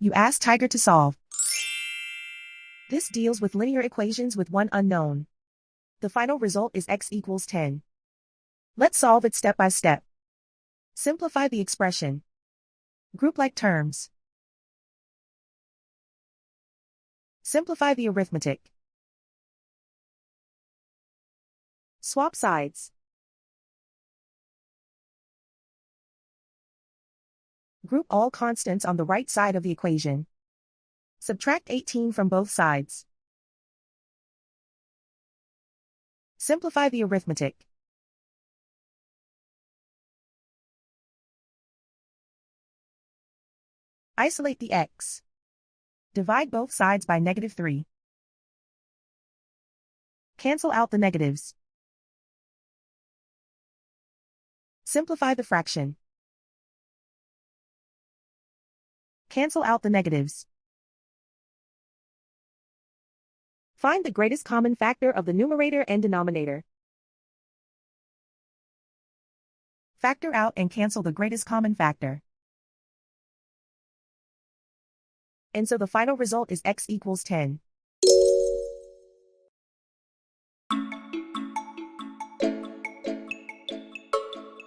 You ask Tiger to solve. This deals with linear equations with one unknown. The final result is x equals 10. Let's solve it step by step. Simplify the expression. Group like terms. Simplify the arithmetic. Swap sides. Group all constants on the right side of the equation. Subtract 18 from both sides. Simplify the arithmetic. Isolate the x. Divide both sides by -3. Cancel out the negatives. Simplify the fraction. Cancel out the negatives. Find the greatest common factor of the numerator and denominator. Factor out and cancel the greatest common factor. And so the final result is x equals 10.